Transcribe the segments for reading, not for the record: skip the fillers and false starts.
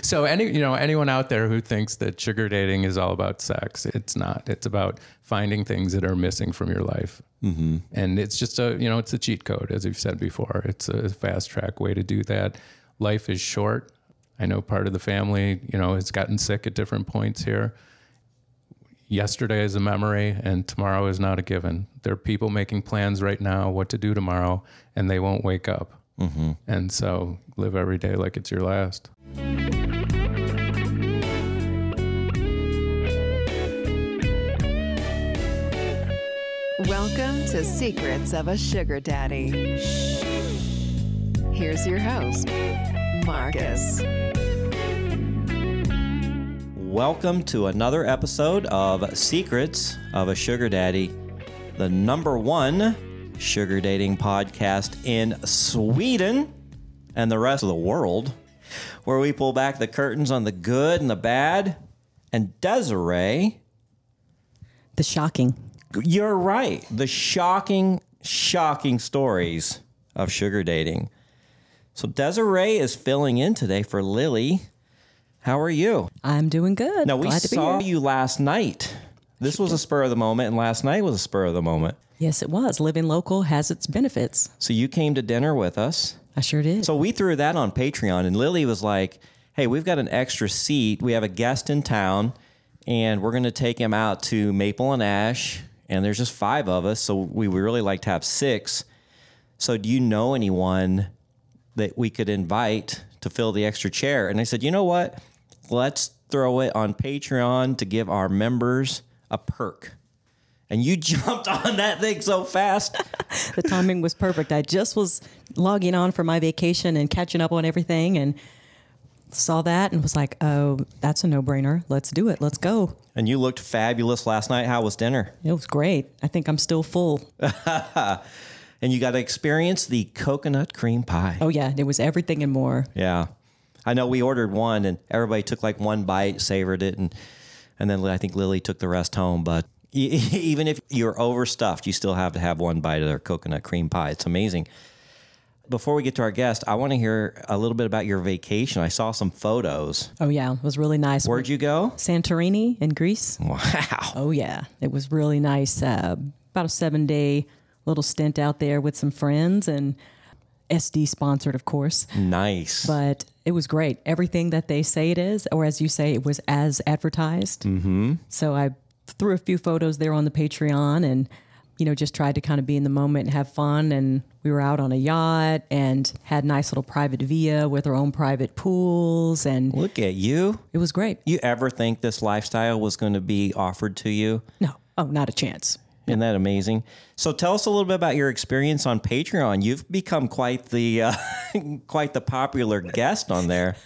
So anyone out there who thinks that sugar dating is all about sex, it's not. It's about finding things that are missing from your life. Mm-hmm. And it's just it's a cheat code, as you've said before. It's a fast track way to do that. Life is short. I know part of the family, has gotten sick at different points here. Yesterday is a memory and tomorrow is not a given. There are people making plans right now what to do tomorrow, and they won't wake up. Mm-hmm. And so live every day like it's your last. Welcome to Secrets of a Sugar Daddy. Here's your host, Marcus. Welcome to another episode of Secrets of a Sugar Daddy, the #1 sugar dating podcast in Sweden and the rest of the world, where we pull back the curtains on the good and the bad. And Desiree, the shocking. You're right. The shocking stories of sugar dating. So Desiree is filling in today for Lily. How are you? I'm doing good. Now, we saw you last night. This was a spur of the moment, and last night was a spur of the moment. Yes, it was. Living local has its benefits. So you came to dinner with us. I sure did. So we threw that on Patreon, and Lily was like, hey, we've got an extra seat. We have a guest in town, and we're going to take him out to Maple and Ash, and there's just 5 of us, so we would really like to have 6. So do you know anyone that we could invite to fill the extra chair? And I said, you know what? Let's throw it on Patreon to give our members a perk. And you jumped on that thing so fast. The timing was perfect. I just was logging on for my vacation and catching up on everything and saw that and was like, oh, that's a no-brainer. Let's do it. Let's go. And you looked fabulous last night. How was dinner? It was great. I think I'm still full. And you got to experience the coconut cream pie. Oh, yeah. It was everything and more. Yeah. I know we ordered one and everybody took like one bite, savored it, and then I think Lily took the rest home. But even if you're overstuffed, you still have to have one bite of their coconut cream pie. It's amazing. Before we get to our guest, I want to hear a little bit about your vacation. I saw some photos. Oh, yeah. It was really nice. Where'd you go? Santorini in Greece. Wow. Oh, yeah. It was really nice. About a 7-day little stint out there with some friends and SD sponsored, of course. Nice. But it was great. Everything that they say it is, or as you say, it was as advertised. Mm-hmm. So I threw a few photos there on the Patreon and, just tried to kind of be in the moment and have fun. And we were out on a yacht and had nice little private villa with our own private pools. And look at you. It was great. You ever think this lifestyle was going to be offered to you? No. Oh, not a chance. Isn't that amazing? So tell us a little bit about your experience on Patreon. You've become quite the popular guest on there.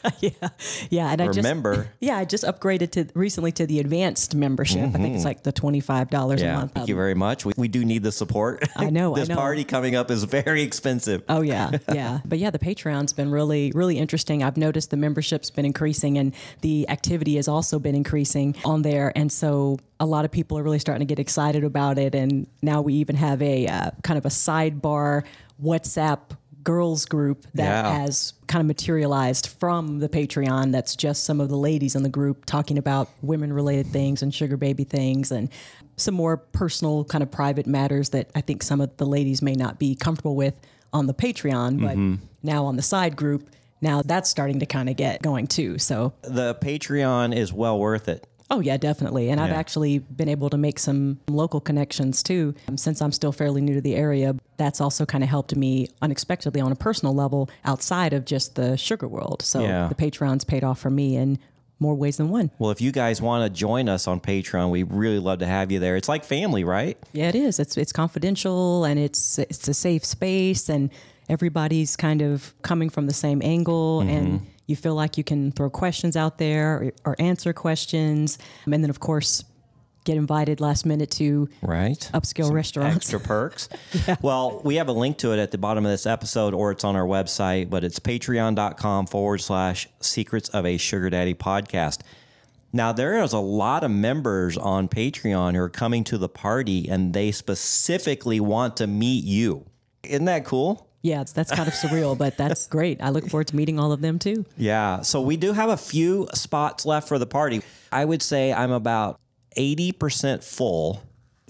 Yeah. And I just upgraded recently to the advanced membership. Mm-hmm. I think it's like the $25 a month. Thank you very much. We do need the support. I know. This party coming up is very expensive. Oh yeah, yeah. But yeah, the Patreon's been really, really interesting. I've noticed the membership's been increasing, and the activity has also been increasing on there, and so a lot of people are really starting to get excited about it. And now we even have a kind of a sidebar WhatsApp girls group that has kind of materialized from the Patreon. That's just some of the ladies in the group talking about women related things and sugar baby things and some more personal kind of private matters that I think some of the ladies may not be comfortable with on the Patreon, but now on the side group, now that's starting to kind of get going too. So the Patreon is well worth it. Oh, yeah, definitely. And I've actually been able to make some local connections, too. Since I'm still fairly new to the area, that's also kind of helped me unexpectedly on a personal level outside of just the sugar world. So the Patreon's paid off for me in more ways than one. Well, if you guys want to join us on Patreon, we'd really love to have you there. It's like family, right? Yeah, it is. It's confidential, and it's a safe space, and everybody's kind of coming from the same angle, and you feel like you can throw questions out there or answer questions. And then, of course, get invited last minute to upscale restaurants. Extra perks. Well, we have a link to it at the bottom of this episode, or it's on our website, but it's patreon.com/secrets of a sugar daddy podcast. Now, there is a lot of members on Patreon who are coming to the party, and they specifically want to meet you. Isn't that cool? Yeah, that's kind of surreal, but that's great. I look forward to meeting all of them too. Yeah. So we do have a few spots left for the party. I would say I'm about 80% full.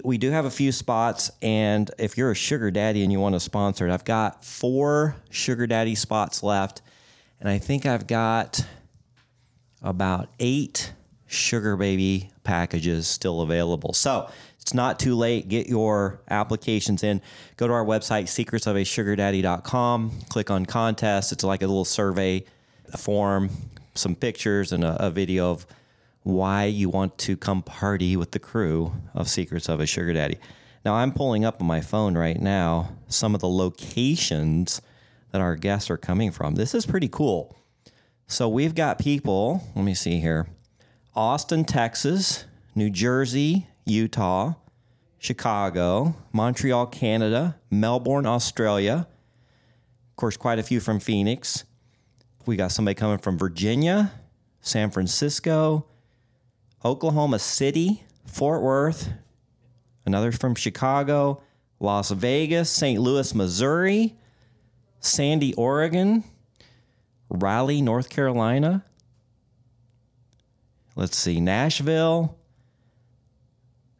We do have a few spots, and if you're a sugar daddy and you want to sponsor it, I've got 4 sugar daddy spots left, and I think I've got about 8 sugar baby packages still available. So it's not too late. Get your applications in. Go to our website, secretsofasugardaddy.com. Click on contest. It's like a little survey form, some pictures, and a video of why you want to come party with the crew of Secrets of a Sugar Daddy. Now, I'm pulling up on my phone right now some of the locations that our guests are coming from. This is pretty cool. So we've got people, let me see here, Austin, Texas, New Jersey, Utah, Chicago, Montreal, Canada, Melbourne, Australia. Of course, quite a few from Phoenix. We got somebody coming from Virginia, San Francisco, Oklahoma City, Fort Worth, another from Chicago, Las Vegas, St. Louis, Missouri, Sandy, Oregon, Raleigh, North Carolina. Let's see, Nashville,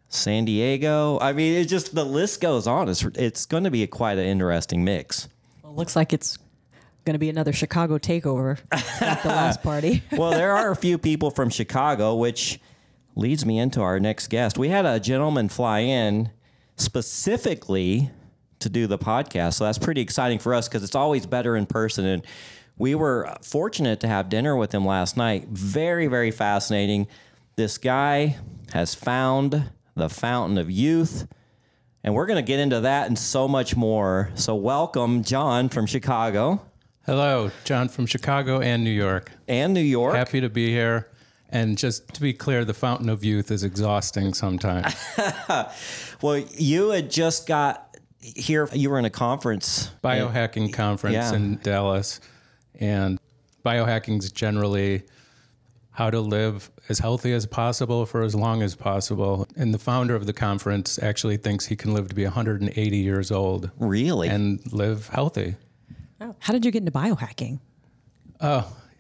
San Diego. I mean, it's just, the list goes on. It's going to be quite an interesting mix. Well, looks like it's going to be another Chicago takeover at the last party. Well, there are a few people from Chicago, which leads me into our next guest. We had a gentleman fly in specifically to do the podcast, so that's pretty exciting for us because it's always better in person. And we were fortunate to have dinner with him last night. Very, very fascinating. This guy has found the fountain of youth, and we're going to get into that and so much more. So welcome, John from Chicago. Hello, John from Chicago and New York. And New York. Happy to be here. And just to be clear, the fountain of youth is exhausting sometimes. Well, you had just got here. You were in a conference. Biohacking conference in Dallas. And biohacking is generally how to live as healthy as possible for as long as possible. And the founder of the conference actually thinks he can live to be 180 years old. Really? And live healthy. Oh. How did you get into biohacking?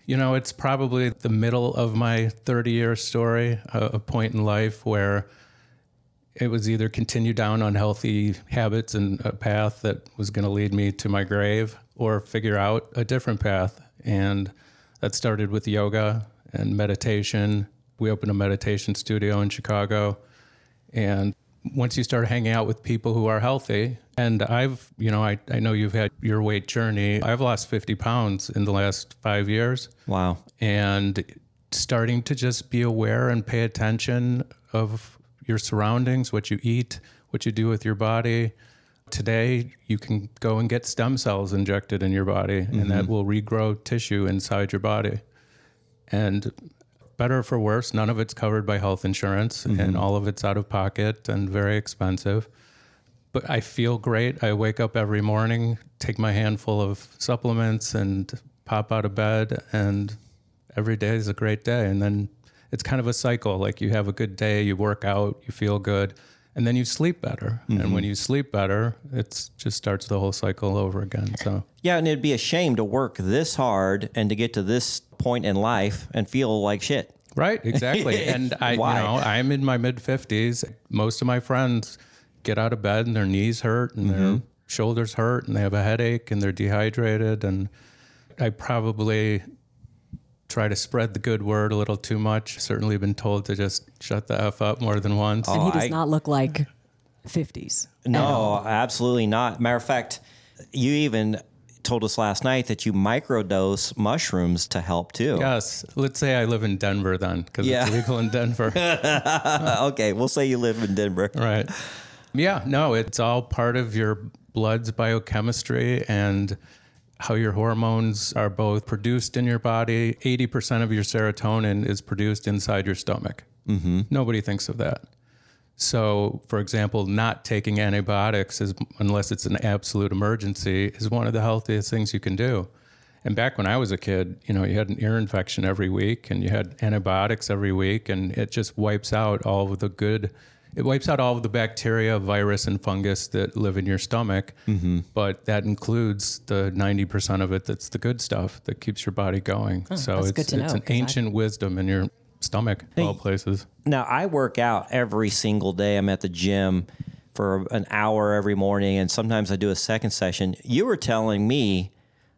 You know, it's probably the middle of my 30-year story, a point in life where it was either continue down unhealthy habits and a path that was going to lead me to my grave or figure out a different path. And that started with yoga and meditation. We opened a meditation studio in Chicago. And once you start hanging out with people who are healthy, and I know you've had your weight journey. I've lost 50 pounds in the last 5 years. Wow. And starting to just be aware and pay attention of your surroundings, what you eat, what you do with your body. Today, you can go and get stem cells injected in your body, and that will regrow tissue inside your body. And better or for worse, none of it's covered by health insurance, and all of it's out of pocket and very expensive. But I feel great. I wake up every morning, take my handful of supplements, and pop out of bed, and every day is a great day. And then it's kind of a cycle. Like you have a good day, you work out, you feel good, and then you sleep better. And when you sleep better, it just starts the whole cycle over again. So yeah, and it'd be a shame to work this hard and to get to this point in life and feel like shit. Right, exactly. And I'm in my mid-50s. Most of my friends get out of bed and their knees hurt and their shoulders hurt and they have a headache and they're dehydrated. And I probably try to spread the good word a little too much. Certainly been told to just shut the F up more than once. And he does not look like 50s. No, absolutely not. Matter of fact, you even told us last night that you microdose mushrooms to help too. Yes. Let's say I live in Denver then, because it's legal in Denver. Okay, we'll say you live in Denver. Right. Yeah, no, it's all part of your blood's biochemistry and how your hormones are both produced in your body. 80% of your serotonin is produced inside your stomach. Nobody thinks of that. So, for example, not taking antibiotics, unless it's an absolute emergency, is one of the healthiest things you can do. And back when I was a kid, you had an ear infection every week and you had antibiotics every week, and it just wipes out all of the good It wipes out all of the bacteria, virus, and fungus that live in your stomach, but that includes the 90% of it that's the good stuff that keeps your body going. So that's it's, good to know, it's an 'cause ancient wisdom in your stomach, of all places. Now, I work out every single day. I'm at the gym for an hour every morning, and sometimes I do a second session. You were telling me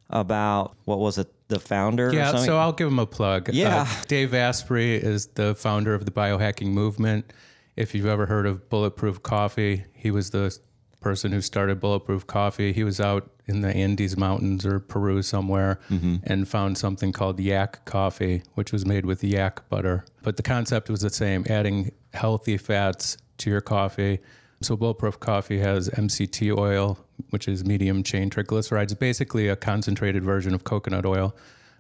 about, what was it, the founder or Yeah, something? so I'll give him a plug. Yeah. Dave Asprey is the founder of the biohacking movement. If you've ever heard of Bulletproof Coffee, he was the person who started Bulletproof Coffee. He was out in the Andes Mountains or Peru somewhere and found something called yak coffee, which was made with yak butter. But the concept was the same, adding healthy fats to your coffee. So Bulletproof Coffee has MCT oil, which is medium chain triglycerides, basically a concentrated version of coconut oil,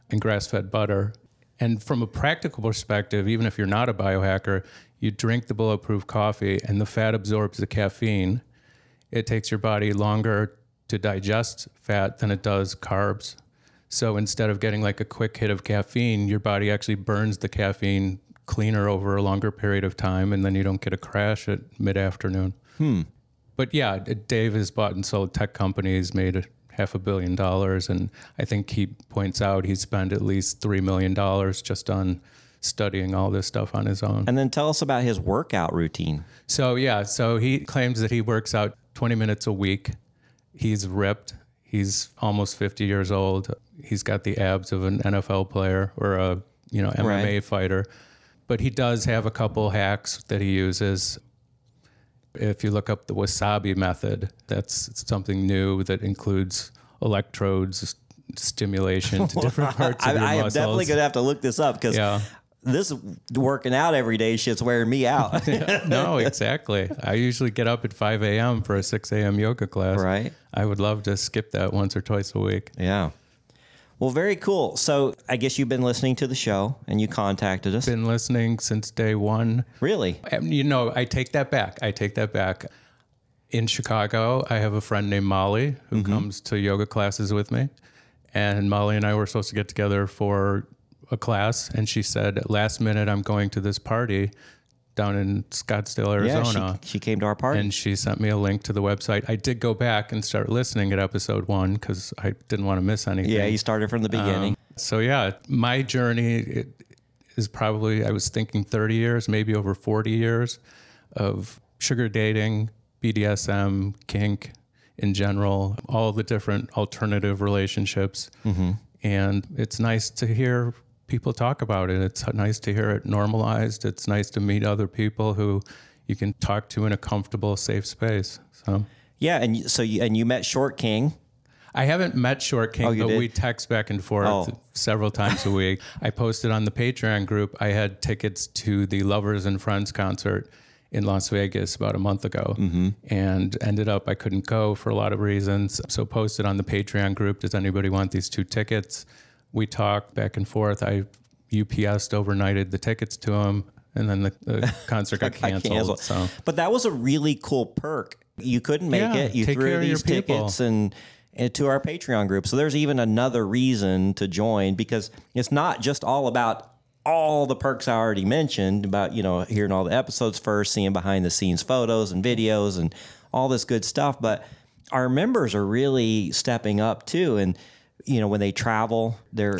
and grass-fed butter. And from a practical perspective, even if you're not a biohacker, you drink the Bulletproof Coffee and the fat absorbs the caffeine. It takes your body longer to digest fat than it does carbs. So instead of getting like a quick hit of caffeine, your body actually burns the caffeine cleaner over a longer period of time, and then you don't get a crash at mid-afternoon. But yeah, Dave has bought and sold tech companies, made $500 million, and I think he points out he spent at least $3 million just on studying all this stuff on his own. And then tell us about his workout routine. So he claims that he works out 20 minutes a week. He's ripped. He's almost 50 years old. He's got the abs of an NFL player or a MMA fighter. But he does have a couple hacks that he uses. If you look up the wasabi method, that's something new that includes electrodes, stimulation to different parts of your I am muscles. definitely going to have to look this up because this working out every day shit's wearing me out. No, exactly. I usually get up at 5 a.m. for a 6 a.m. yoga class. Right. I would love to skip that once or twice a week. Yeah. Well, very cool. So I guess you've been listening to the show and you contacted us. Been listening since day one. Really? I take that back. In Chicago, I have a friend named Molly who comes to yoga classes with me. And Molly and I were supposed to get together for a class. And she said, last minute, I'm going to this party down in Scottsdale, Arizona. Yeah, she came to our party. And she sent me a link to the website. I did go back and start listening at episode 1 because I didn't want to miss anything. Yeah, you started from the beginning. My journey is probably, I was thinking 30 years, maybe over 40 years of sugar dating, BDSM, kink in general, all the different alternative relationships. And it's nice to hear people talk about it. It's nice to hear it normalized. It's nice to meet other people who you can talk to in a comfortable, safe space. So yeah, and you met Short King. I haven't met Short King, but did? we text back and forth several times a week. I posted on the Patreon group. I had tickets to the Lovers and Friends concert in Las Vegas about a month ago, and ended up I couldn't go for a lot of reasons. So posted on the Patreon group, does anybody want these 2 tickets? We talked back and forth. I UPS'd, overnighted the tickets to him, and then the concert got canceled. So. But that was a really cool perk. You couldn't make it. You threw these tickets and to our Patreon group. So there's even another reason to join, because it's not just all about all the perks I already mentioned about, hearing all the episodes first, seeing behind the scenes photos and videos and all this good stuff. But our members are really stepping up too. And, when they travel, they're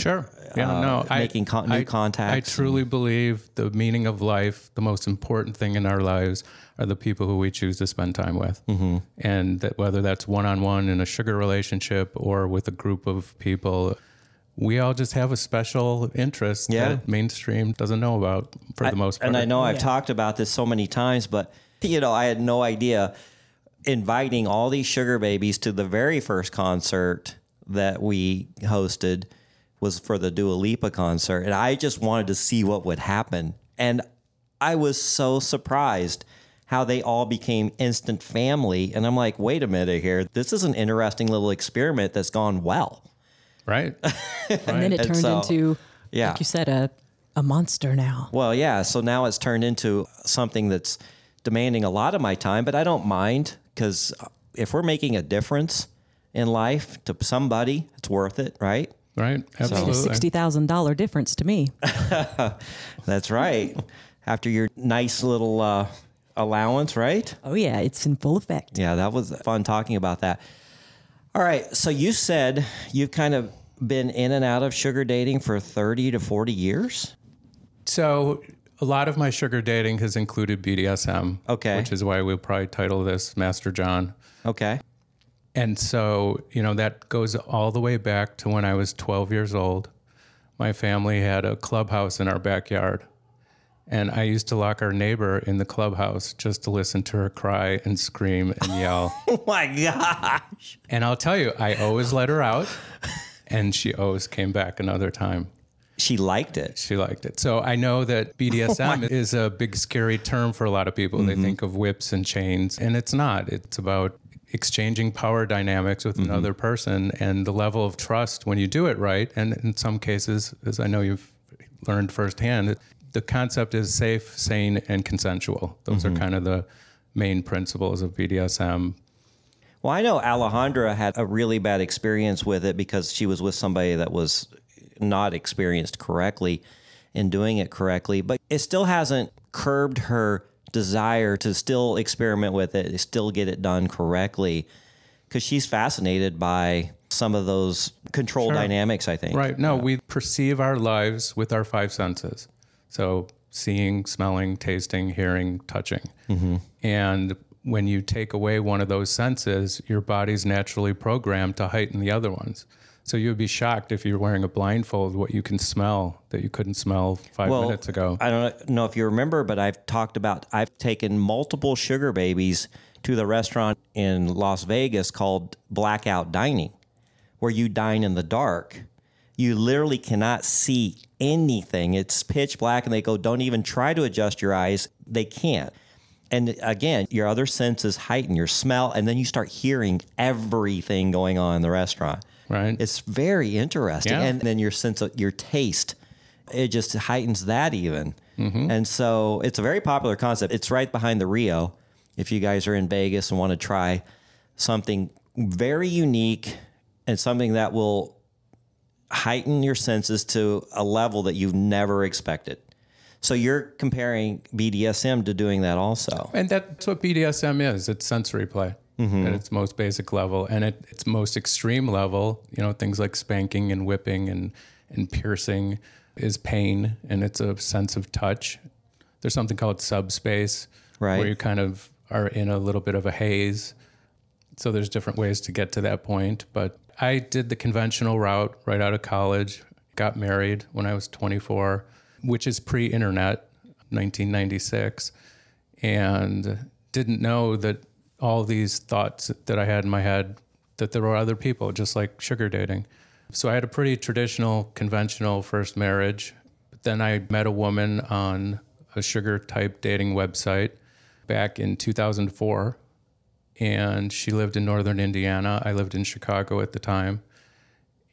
making new contacts. I truly believe the meaning of life, the most important thing in our lives, are the people who we choose to spend time with. And that whether that's one-on-one in a sugar relationship or with a group of people, we all just have a special interest that mainstream doesn't know about for the most part. And I know I've talked about this so many times, but, I had no idea inviting all these sugar babies to the very first concert that we hosted was for the Dua Lipa concert. And I just wanted to see what would happen. And I was so surprised how they all became instant family. And I'm like, wait a minute here. This is an interesting little experiment that's gone well. Right. And then it turned into, like you said, a monster now. Well, yeah. So now it's turned into something that's demanding a lot of my time, but I don't mind, because if we're making a difference in life to somebody, it's worth it, right? Right. Absolutely. It's a $60,000 difference to me. That's right. After your nice little allowance, right? Oh, yeah, it's in full effect. Yeah, that was fun talking about that. All right, so you said you've kind of been in and out of sugar dating for 30 to 40 years? So a lot of my sugar dating has included BDSM. Okay. Which is why we'll probably title this Master John. Okay. And so, that goes all the way back to when I was 12 years old. My family had a clubhouse in our backyard. And I used to lock our neighbor in the clubhouse just to listen to her cry and scream and yell. Oh, my gosh. And I'll tell you, I always let her out. And she always came back another time. She liked it. She liked it. So I know that BDSM is a big, scary term for a lot of people. They think of whips and chains, and it's not. It's about exchanging power dynamics with another person and the level of trust when you do it right. And in some cases, as I know you've learned firsthand, the concept is safe, sane, and consensual. Those are kind of the main principles of BDSM. Well, I know Alejandra had a really bad experience with it because she was with somebody that was not experienced correctly in doing it correctly, but it still hasn't curbed her desire to still experiment with it, still get it done correctly, because she's fascinated by some of those control dynamics, I think. Right. No, we perceive our lives with our five senses. So seeing, smelling, tasting, hearing, touching. And when you take away one of those senses, your body's naturally programmed to heighten the other ones. So you would be shocked if you're wearing a blindfold what you can smell that you couldn't smell 5 minutes ago. I don't know if you remember, but I've taken multiple sugar babies to the restaurant in Las Vegas called Blackout Dining, where you dine in the dark. You literally cannot see anything. It's pitch black, and they go, don't even try to adjust your eyes. They can't. And again, your other senses heighten, your smell, and then you start hearing everything going on in the restaurant. Right. It's very interesting. Yeah. And then your sense of your taste, it just heightens that even. And so it's a very popular concept. It's right behind the Rio. If you guys are in Vegas and want to try something very unique and something that will heighten your senses to a level that you've never expected. So you're comparing BDSM to doing that also. And that's what BDSM is. It's sensory play at its most basic level. And at its most extreme level, things like spanking and whipping and piercing is pain, and it's a sense of touch. There's something called subspace, where you kind of are in a little bit of a haze. So there's different ways to get to that point. But I did the conventional route right out of college, got married when I was 24, which is pre-internet, 1996, and didn't know that all these thoughts that I had in my head, that there were other people, just like sugar dating. So I had a pretty traditional, conventional first marriage. But then I met a woman on a sugar-type dating website back in 2004, and she lived in northern Indiana. I lived in Chicago at the time,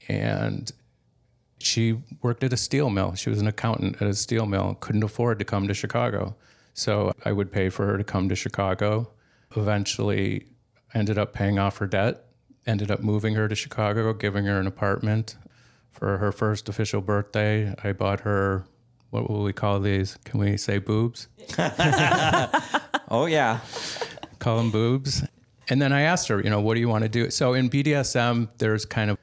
and she worked at a steel mill. She was an accountant at a steel mill, couldn't afford to come to Chicago. So I would pay for her to come to Chicago. Eventually ended up paying off her debt, ended up moving her to Chicago, giving her an apartment. For her first official birthday, I bought her, what will we call these? Can we say boobs? Oh, yeah. Call them boobs. And then I asked her, what do you want to do? So in BDSM, there's kind of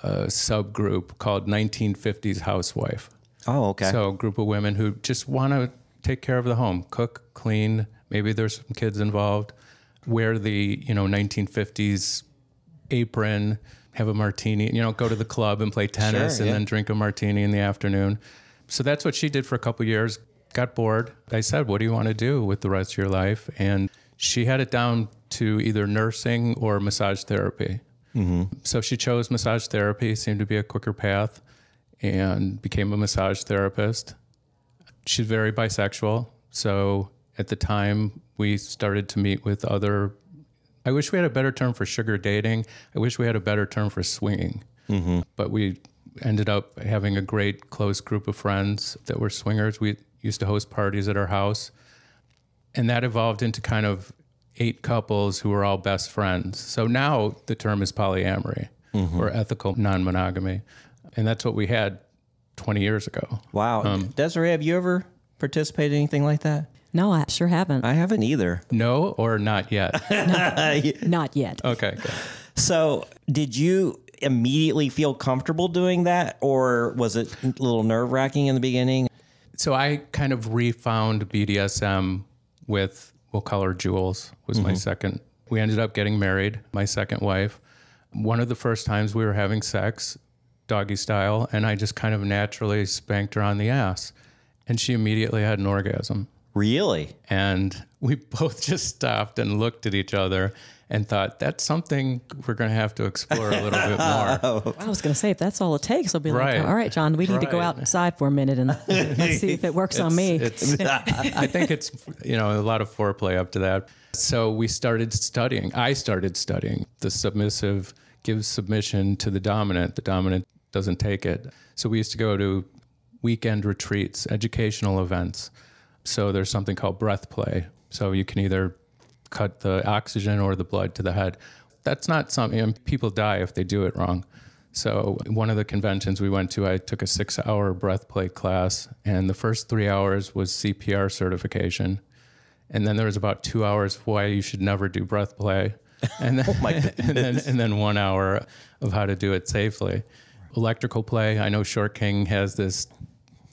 a subgroup called 1950s housewife. Oh, okay. So a group of women who just want to take care of the home, cook, clean, maybe there's some kids involved, wear the, 1950s apron, have a martini, go to the club and play tennis and then drink a martini in the afternoon. So that's what she did for a couple of years, got bored. I said, what do you want to do with the rest of your life? And she had it down to either nursing or massage therapy. So she chose massage therapy, seemed to be a quicker path, and became a massage therapist. She's very bisexual. So at the time, we started to meet with other, I wish we had a better term for sugar dating. I wish we had a better term for swinging. But we ended up having a great close group of friends that were swingers. We used to host parties at our house. And that evolved into kind of 8 couples who were all best friends. So now the term is polyamory or ethical non-monogamy. And that's what we had 20 years ago. Wow. Desiree, have you ever participated in anything like that? No, I sure haven't. I haven't either. No, or not yet? Not yet. Okay, good. So did you immediately feel comfortable doing that, or was it a little nerve-wracking in the beginning? So I kind of refound BDSM with, we'll call her Jules, was my second. We ended up getting married, my second wife. One of the first times we were having sex, doggy style, and I just kind of naturally spanked her on the ass. And she immediately had an orgasm. Really? And we both just stopped and looked at each other and thought, that's something we're going to have to explore a little bit more. I was going to say, if that's all it takes, I'll be Right. like, all right, John, we need to go Right. outside for a minute and let's see if it works on me. I think it's, a lot of foreplay up to that. So we started studying. I started studying. The submissive gives submission to the dominant. The dominant doesn't take it. So we used to go to weekend retreats, educational events. So there's something called breath play. So you can either cut the oxygen or the blood to the head. That's not something, people die if they do it wrong. So one of the conventions we went to, I took a 6-hour breath play class, and the first 3 hours was CPR certification. And then there was about 2 hours of why you should never do breath play. And then, Oh my goodness. and then 1 hour of how to do it safely. Electrical play, I know Short King has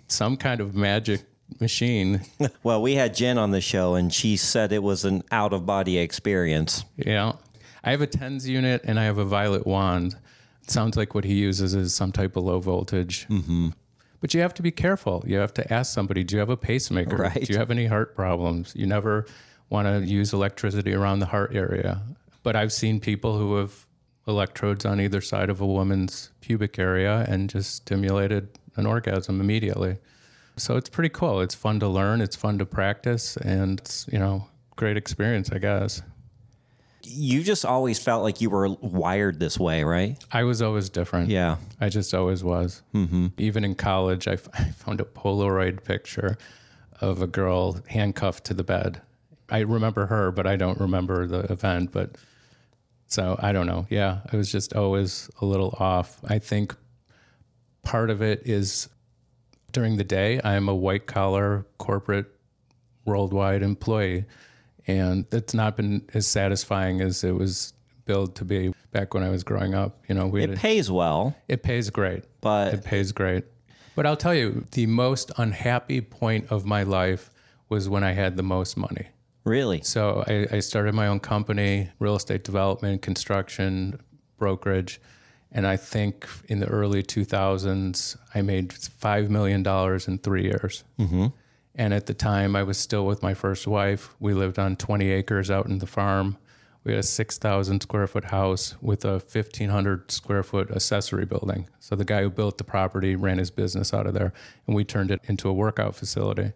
some kind of magic machine. Well, we had Jen on the show, and she said it was an out-of-body experience. Yeah. I have a TENS unit and I have a violet wand. It sounds like what he uses is some type of low voltage. Mm-hmm. But you have to be careful. You have to ask somebody, do you have a pacemaker? Right. Do you have any heart problems? You never want to use electricity around the heart area. But I've seen people who have electrodes on either side of a woman's pubic area and just stimulated an orgasm immediately. So it's pretty cool. It's fun to learn. It's fun to practice. And it's, great experience, I guess. You just always felt like you were wired this way, right? I was always different. Yeah. I just always was. Mm-hmm. Even in college, I found a Polaroid picture of a girl handcuffed to the bed. I remember her, but I don't remember the event. But so I don't know. Yeah, I was just always a little off. I think part of it is during the day, I'm a white collar corporate worldwide employee. And it's not been as satisfying as it was billed to be back when I was growing up. It pays well. It pays great. But It pays great. But I'll tell you, the most unhappy point of my life was when I had the most money. Really? So I started my own company, real estate development, construction, brokerage. And I think in the early 2000s, I made $5 million in 3 years. Mm-hmm. And at the time, I was still with my first wife. We lived on 20 acres out in the farm. We had a 6,000 square foot house with a 1,500 square foot accessory building. So the guy who built the property ran his business out of there, and we turned it into a workout facility.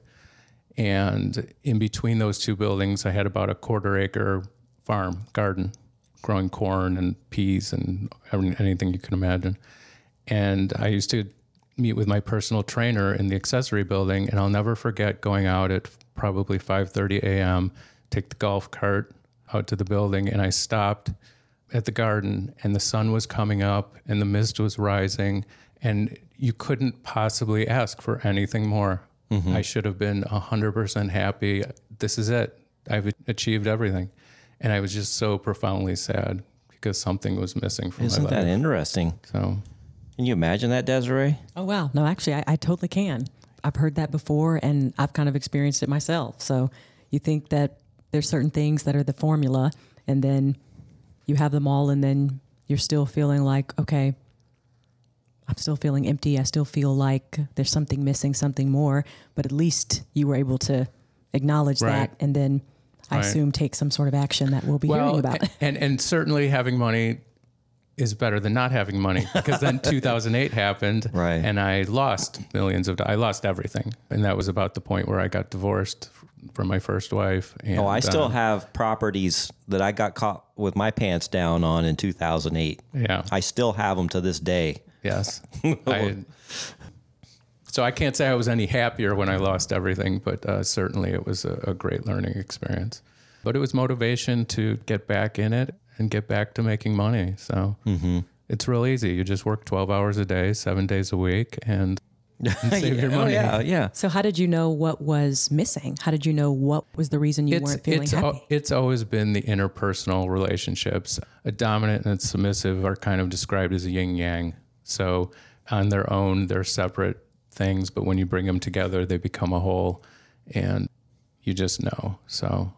And in between those two buildings, I had about a 1/4 acre farm, garden, growing corn and peas and anything you can imagine. And I used to meet with my personal trainer in the accessory building, and I'll never forget going out at probably 5:30 a.m., take the golf cart out to the building, and I stopped at the garden, and the sun was coming up, and the mist was rising, and you couldn't possibly ask for anything more. Mm-hmm. I should have been 100% happy. This is it. I've achieved everything. And I was just so profoundly sad because something was missing from my life. Isn't that interesting? So... Can you imagine that, Desiree? Oh, wow. No, actually, I totally can. I've heard that before, and I've kind of experienced it myself. So you think that there's certain things that are the formula, and then you have them all, and then you're still feeling like, okay, I'm still feeling empty. I still feel like there's something missing, something more. But at least you were able to acknowledge Right. that, and then I Right. assume take some sort of action that we'll be hearing about. And certainly having money is better than not having money, because then 2008 happened, Right. and I lost millions of dollars. I lost everything, and that was about the point where I got divorced from my first wife. And, I still have properties that I got caught with my pants down on in 2008. Yeah. I still have them to this day. Yes. So I can't say I was any happier when I lost everything, but certainly it was a great learning experience. But it was motivation to get back in it and get back to making money. So it's real easy. You just work 12 hours a day, 7 days a week, and and save your money. Yeah. So how did you know what was missing? How did you know what was the reason you weren't feeling happy? It's always been the interpersonal relationships. A dominant and a submissive are kind of described as a yin yang. So on their own, they're separate things, but when you bring them together, they become a whole, and you just know. So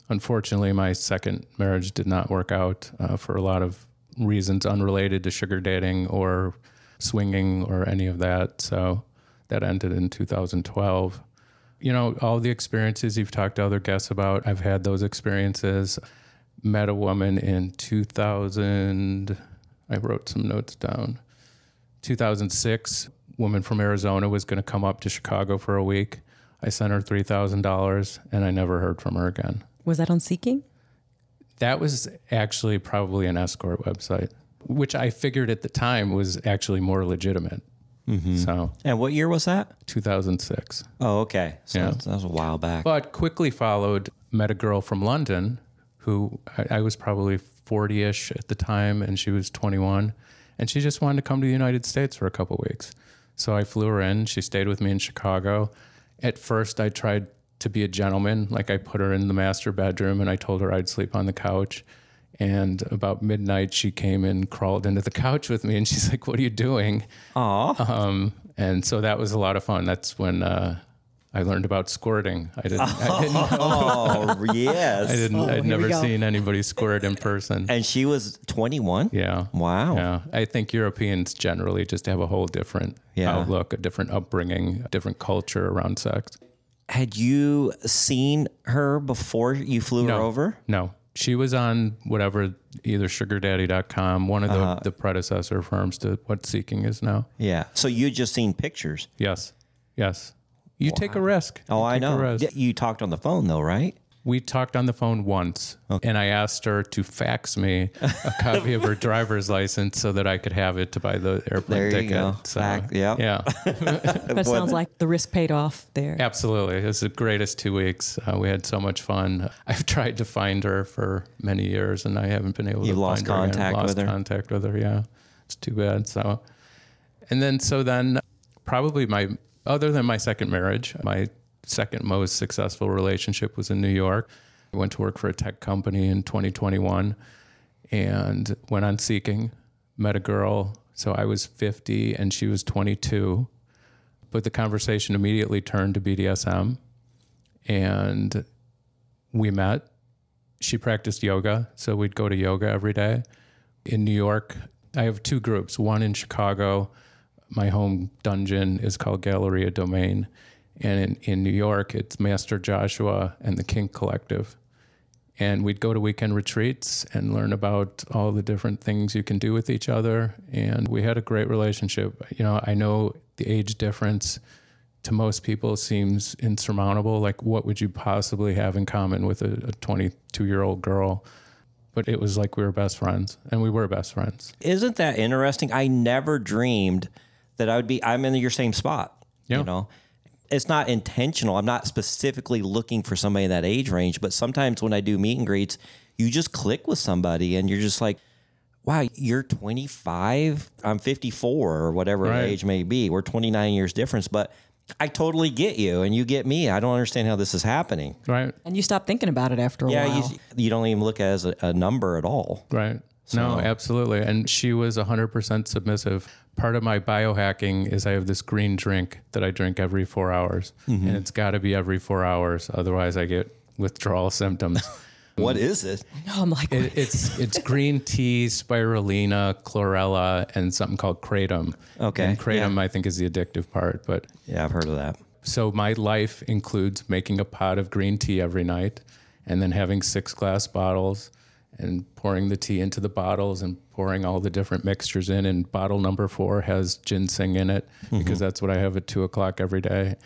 unfortunately, my second marriage did not work out for a lot of reasons unrelated to sugar dating or swinging or any of that. So that ended in 2012. You know, all the experiences you've talked to other guests about, I've had those experiences. Met a woman in 2000, I wrote some notes down. 2006, woman from Arizona was going to come up to Chicago for a week. I sent her $3,000 and I never heard from her again. Was that on Seeking? That was actually probably an escort website, which I figured at the time was actually more legitimate. So, And what year was that? 2006. Oh, okay. So Yeah. that was a while back. But quickly followed, met a girl from London who I was probably 40-ish at the time, and she was 21. And she just wanted to come to the United States for a couple of weeks. So I flew her in. She stayed with me in Chicago. At first, I tried to be a gentleman. Like, I put her in the master bedroom and I told her I'd sleep on the couch. And about midnight, she came and crawled into the couch with me, and she's like, "What are you doing?" Aw. And so that was a lot of fun. That's when I learned about squirting. I didn't know. Oh, yes. I'd here we never go. seen anybody squirt in person. And she was 21? Yeah. Wow. Yeah. I think Europeans generally just have a whole different outlook, a different upbringing, a different culture around sex. Had you seen her before you flew her over? No. She was on whatever, either sugardaddy.com, one of the predecessor firms to what Seeking is now. Yeah. So you'd just seen pictures? Yes. Yes. You take a risk. Oh, You I take a know. risk. You talked on the phone, though, right? We talked on the phone once, and I asked her to fax me a copy of her driver's license so that I could have it to buy the airplane There you ticket. go. So, Yeah. That sounds like the risk paid off there. Absolutely. It was the greatest 2 weeks. We had so much fun. I've tried to find her for many years, and I haven't been able You've to lost find her again. contact with her? Lost contact with her, yeah. It's too bad. So then probably other than my second marriage, my second most successful relationship was in New York. I went to work for a tech company in 2021 and went on Seeking, met a girl. So I was 50 and she was 22. But the conversation immediately turned to BDSM, and we met. She practiced yoga, so we'd go to yoga every day. In New York, I have two groups, one in Chicago. My home dungeon is called Galleria Domain. And in New York, it's Master Joshua and the Kink Collective. And we'd go to weekend retreats and learn about all the different things you can do with each other. And we had a great relationship. You know, I know the age difference to most people seems insurmountable. Like, what would you possibly have in common with a 22-year-old girl? But it was like we were best friends, and we were best friends. Isn't that interesting? I never dreamed that I'm in your same spot. Yeah. You know, it's not intentional. I'm not specifically looking for somebody in that age range, but sometimes when I do meet and greets, you just click with somebody and you're just like, wow, you're 25, I'm 54 or whatever Right. age may be. We're 29 years difference, but I totally get you and you get me. I don't understand how this is happening. Right, And you stop thinking about it after a while. You don't even look at it as a number at all. right. No, absolutely. And she was 100% submissive. Part of my biohacking is I have this green drink that I drink every 4 hours. Mm-hmm. And it's got to be every 4 hours. Otherwise, I get withdrawal symptoms. What is it? No, I'm like, It's green tea, spirulina, chlorella, and something called kratom. Okay, And kratom, I think, is the addictive part. But Yeah, I've heard of that. so my life includes making a pot of green tea every night and then having 6 glass bottles and pouring the tea into the bottles and pouring all the different mixtures in. And bottle number 4 has ginseng in it because that's what I have at 2:00 every day.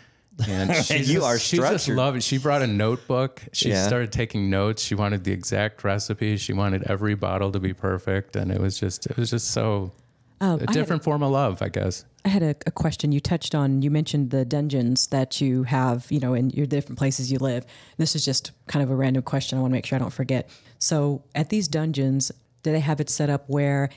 And she just structured. loved it. She brought a notebook. She Yeah. started taking notes. She wanted the exact recipe. She wanted every bottle to be perfect. And it was just so a different form of love, I guess. I had a question you touched on. You mentioned the dungeons that you have, you know, in your different places you live. This is just kind of a random question. I want to make sure I don't forget. So at these dungeons, do they have it set up where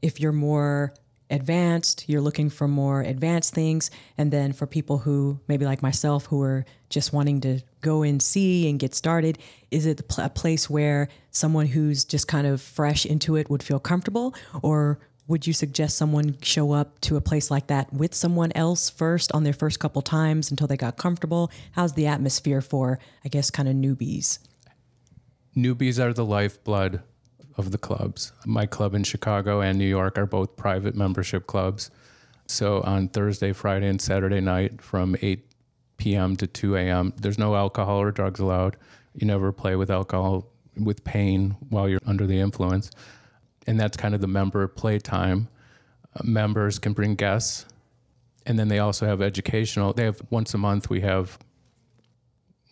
if you're more advanced, you're looking for more advanced things. And then for people who maybe like myself, who are just wanting to go and see and get started, is it a place where someone who's just kind of fresh into it would feel comfortable? Or would you suggest someone show up to a place like that with someone else first on their first couple times until they got comfortable? How's the atmosphere for, I guess, kind of newbies? Newbies are the lifeblood of the clubs. My club in Chicago and New York are both private membership clubs. So on Thursday, Friday, and Saturday night from 8 p.m. to 2 a.m., there's no alcohol or drugs allowed. You never play with alcohol with pain while you're under the influence. And that's kind of the member playtime. Members can bring guests. And then they also have educational. They have once a month, we have,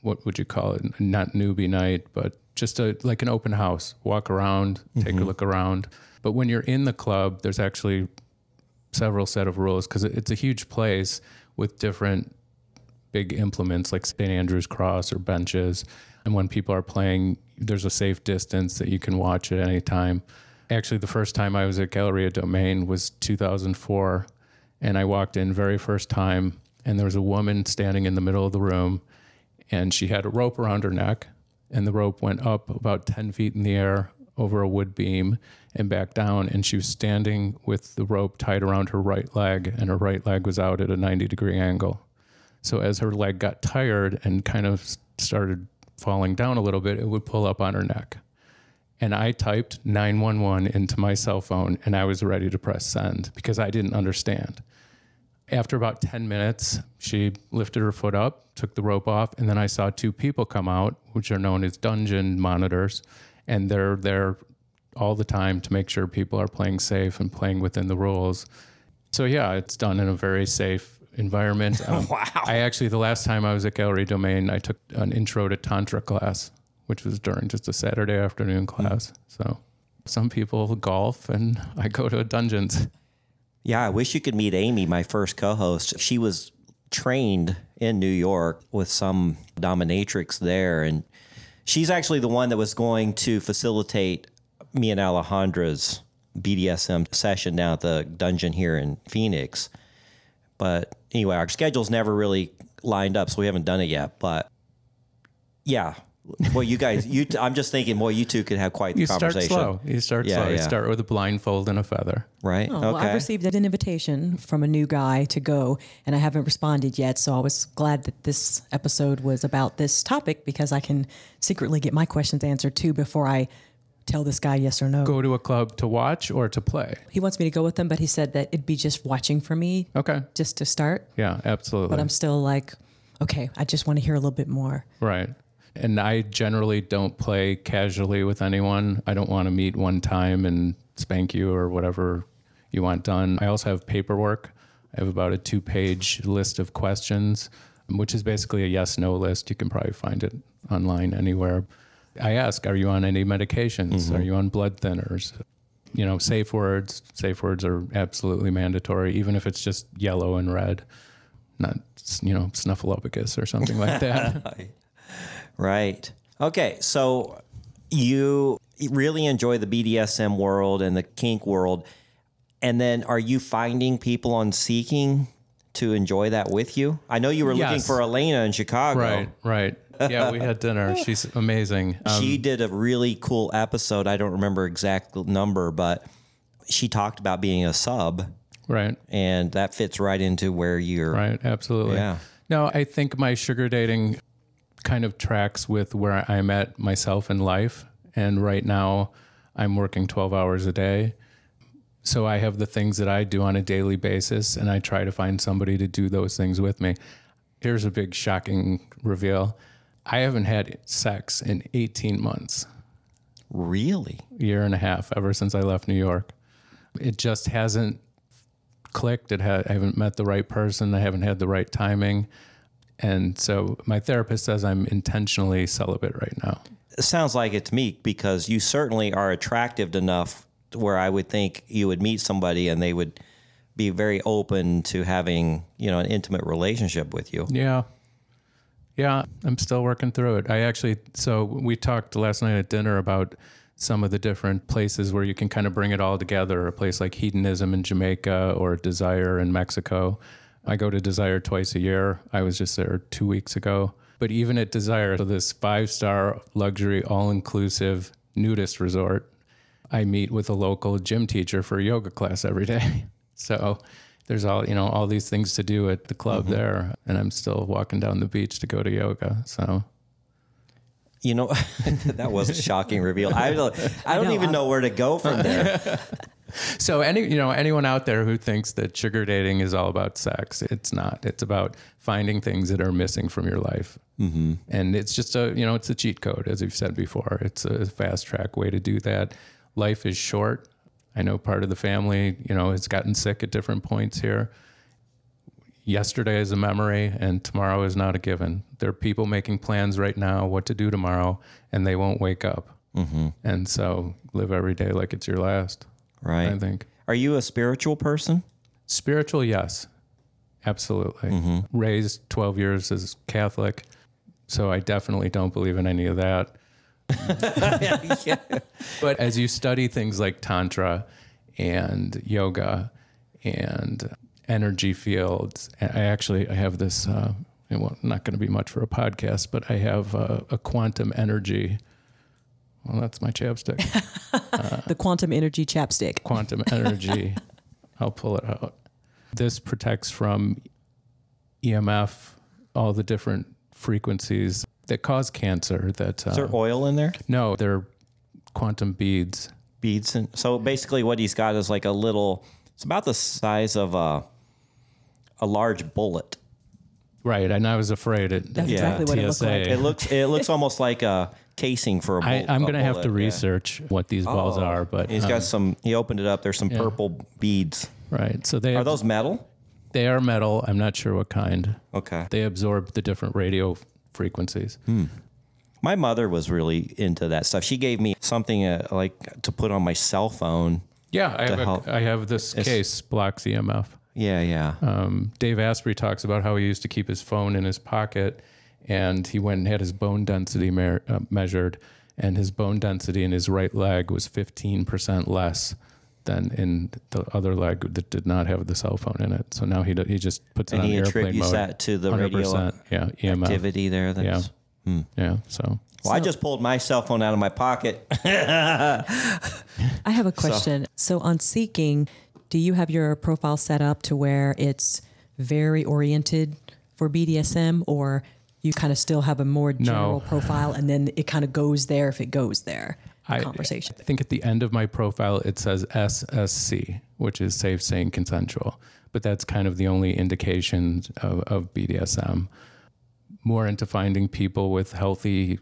what would you call it? Not newbie night, but just like an open house. Walk around, take a look around. But when you're in the club, there's actually several set of rules because it's a huge place with different big implements like St. Andrew's Cross or benches. And when people are playing, there's a safe distance that you can watch at any time. Actually, the first time I was at Galleria Domain was 2004, and I walked in very first time, and there was a woman standing in the middle of the room, and she had a rope around her neck, and the rope went up about 10 feet in the air over a wood beam and back down, and she was standing with the rope tied around her right leg, and her right leg was out at a 90-degree angle. So as her leg got tired and kind of started falling down a little bit, it would pull up on her neck. And I typed 911 into my cell phone, and I was ready to press send because I didn't understand. After about 10 minutes, she lifted her foot up, took the rope off, and then I saw two people come out, which are known as dungeon monitors, and they're there all the time to make sure people are playing safe and playing within the rules. So yeah, it's done in a very safe environment. Wow. I actually, the last time I was at Galleria Domain, I took an intro to Tantra class, which was during just a Saturday afternoon class. So some people golf and I go to dungeons. Yeah, I wish you could meet Amy, my first co-host. She was trained in New York with some dominatrix there. And she's actually the one that was going to facilitate me and Alejandra's BDSM session down at the dungeon here in Phoenix. But anyway, our schedules never really lined up, so we haven't done it yet. But yeah. Well, you guys, I'm just thinking, boy, you two could have quite the conversation. You start slow. You start with a blindfold and a feather. Right. Oh, okay. well, I've received an invitation from a new guy to go, and I haven't responded yet. So I was glad that this episode was about this topic because I can secretly get my questions answered too before I tell this guy yes or no. Go to a club to watch or to play? He wants me to go with him, but he said that it'd be just watching for me. Okay. Just to start. Yeah, absolutely. But I'm still like, okay, I just want to hear a little bit more. Right. And I generally don't play casually with anyone. I don't want to meet one time and spank you or whatever you want done. I also have paperwork. I have about a 2-page list of questions, which is basically a yes-no list. You can probably find it online anywhere. I ask, are you on any medications? Mm-hmm. Are you on blood thinners? You know, safe words. Safe words are absolutely mandatory, even if it's just yellow and red, not, you know, snuffleupagus or something like that. Right. Okay. So you really enjoy the BDSM world and the kink world. And then are you finding people on Seeking to enjoy that with you? I know you were looking for Elena in Chicago. Right. Yeah, we had dinner. She's amazing. She did a really cool episode. I don't remember exact number, but she talked about being a sub. Right. And that fits right into where you're. Right. Absolutely. Yeah. No, I think my sugar dating kind of tracks with where I'm at myself in life. And right now I'm working 12 hours a day. So I have the things that I do on a daily basis, and I try to find somebody to do those things with me. Here's a big shocking reveal. I haven't had sex in 18 months. Really? Year and a half, ever since I left New York. It just hasn't clicked. I haven't met the right person. I haven't had the right timing. And so my therapist says I'm intentionally celibate right now. It sounds like it's me because you certainly are attractive enough where I would think you would meet somebody and they would be very open to having, you know, an intimate relationship with you. Yeah. Yeah, I'm still working through it. So we talked last night at dinner about some of the different places where you can kind of bring it all together. A place like Hedonism in Jamaica or Desire in Mexico. I go to Desire twice a year. I was just there 2 weeks ago. But even at Desire, so this 5-star luxury, all-inclusive nudist resort, I meet with a local gym teacher for a yoga class every day. So there's all these things to do at the club there. And I'm still walking down the beach to go to yoga. So... that was a shocking reveal. I don't even know where to go from there. So anyone out there who thinks that sugar dating is all about sex, it's not. It's about finding things that are missing from your life. Mm-hmm. And it's just it's a cheat code, as you've said before. It's a fast track way to do that. Life is short. I know part of the family, has gotten sick at different points here. Yesterday is a memory and tomorrow is not a given. There are people making plans right now what to do tomorrow and they won't wake up. Mm-hmm. And so live every day like it's your last. Right. I think. Are you a spiritual person? Spiritual, yes. Absolutely. Mm-hmm. Raised 12 years as Catholic. So I definitely don't believe in any of that. Yeah. But as you study things like Tantra and yoga and energy fields, I have this, not going to be much for a podcast, but I have a quantum energy. Well, that's my chapstick. The quantum energy chapstick. Quantum energy. I'll pull it out. This protects from EMF, all the different frequencies that cause cancer. Is there oil in there? No, they're quantum beads. Beads. So basically what he's got is like a little, it's about the size of a large bullet. Right, and I was afraid That's exactly what it looked like. It looks almost like a casing for a bullet. I'm going to have to research what these balls are, but he's got some. He opened it up. There's some purple beads. Right. So are those metal? They are metal. I'm not sure what kind. Okay. They absorb the different radio frequencies. My mother was really into that stuff. She gave me something like to put on my cell phone. Yeah, I have this case, blocks EMF. Yeah. Dave Asprey talks about how he used to keep his phone in his pocket, and he went and had his bone density measured, and his bone density in his right leg was 15% less than in the other leg that did not have the cell phone in it. So now he just puts it on airplane mode. And he attributes that to the radio EMF. Activity there. Yeah. So I just pulled my cell phone out of my pocket. I have a question. So on Seeking, do you have your profile set up to where it's very oriented for BDSM, or you kind of still have a more general profile and then it kind of goes there if it goes there? Conversation. I think at the end of my profile, it says SSC, which is safe, sane, consensual. But that's kind of the only indication of BDSM. More into finding people with healthy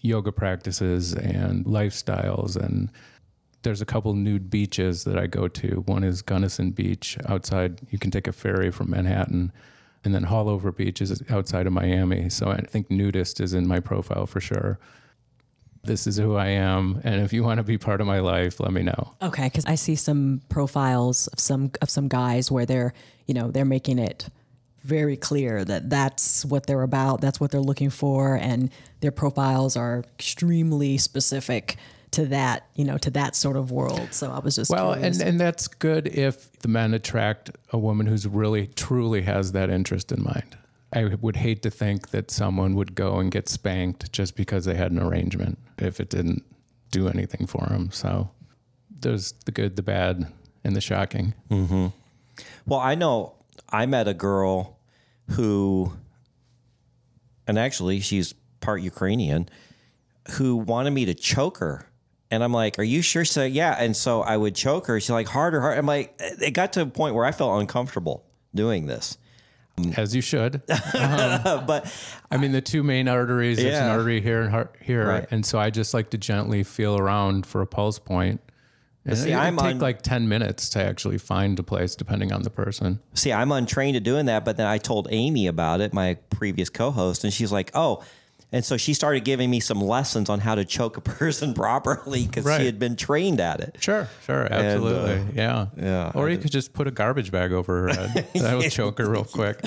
yoga practices and lifestyles. And there's a couple nude beaches that I go to. One is Gunnison Beach outside. You can take a ferry from Manhattan. And then Hallover Beach is outside of Miami. So I think nudist is in my profile for sure. This is who I am, and if you want to be part of my life, let me know. Okay, because I see some profiles of some guys where they're making it very clear that that's what they're about, that's what they're looking for, and their profiles are extremely specific to that, to that sort of world. So I was just curious. and that's good if the men attract a woman who's really truly has that interest in mind. I would hate to think that someone would go and get spanked just because they had an arrangement if it didn't do anything for them. So there's the good, the bad, and the shocking. Mm-hmm. Well, I know I met a girl who, and actually she's part Ukrainian, who wanted me to choke her. And I'm like, are you sure? So yeah. And so I would choke her. She's like, harder. I'm like, it got to a point where I felt uncomfortable doing this. As you should. But I mean, the two main arteries, there's an artery here and heart here. Right. And so I just like to gently feel around for a pulse point. And it would take like 10 minutes to actually find a place depending on the person. See, I'm untrained at doing that. But then I told Amy about it, my previous co-host, and she's like, oh. And so she started giving me some lessons on how to choke a person properly because she had been trained at it. Sure, absolutely. Yeah. Or you could just put a garbage bag over her head. That would choke her real quick.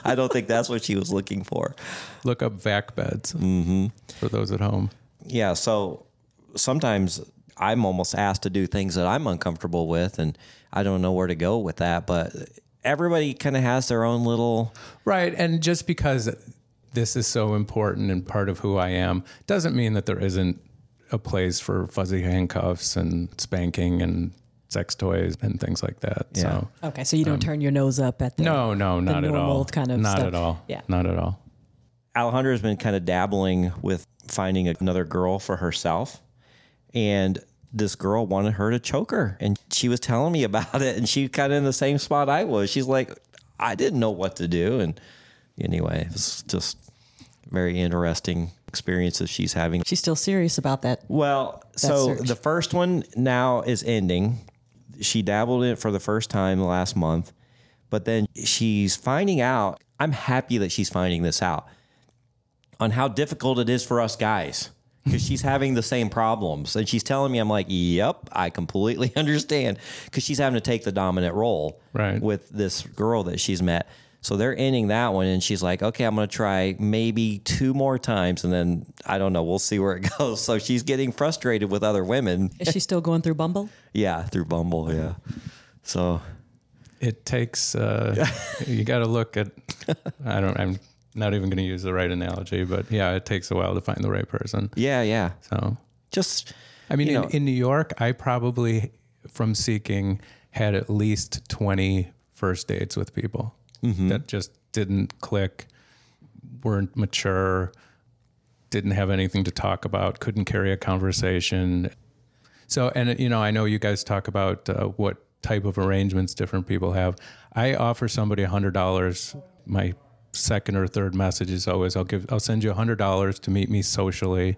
I don't think that's what she was looking for. Look up vac beds for those at home. Yeah, so sometimes I'm almost asked to do things that I'm uncomfortable with, and I don't know where to go with that. But everybody kind of has their own little... Right. And just because this is so important and part of who I am doesn't mean that there isn't a place for fuzzy handcuffs and spanking and sex toys and things like that. Yeah. So Okay, so you don't turn your nose up at the no, not at all. kind of not stuff. at all. Yeah. Not at all. Alejandra's been kind of dabbling with finding another girl for herself. And this girl wanted her to choke her. And she was telling me about it. And she kind of in the same spot I was. She's like, I didn't know what to do. And anyway, it's just very interesting experiences she's having. She's still serious about that. Well, so search. the first one now is ending. She dabbled in it for the first time last month. But then she's finding out, I'm happy that she's finding this out, on how difficult it is for us guys, because she's having the same problems. And she's telling me, I'm like, yep, I completely understand, because she's having to take the dominant role with this girl that she's met. So they're ending that one. And she's like, okay, I'm going to try maybe 2 more times. And then I don't know, we'll see where it goes. So she's getting frustrated with other women. Is she still going through Bumble? Yeah, through Bumble. Yeah. So It takes, you got to look at, I'm not even going to use the right analogy, but yeah, it takes a while to find the right person. yeah. So Just, I mean, you know, in New York, I probably, from seeking, had at least 20 first dates with people that just didn't click, weren't mature, didn't have anything to talk about, couldn't carry a conversation. So, and you know, I know you guys talk about what type of arrangements different people have. I offer somebody $100. My second or third message is always, I'll send you $100 to meet me socially,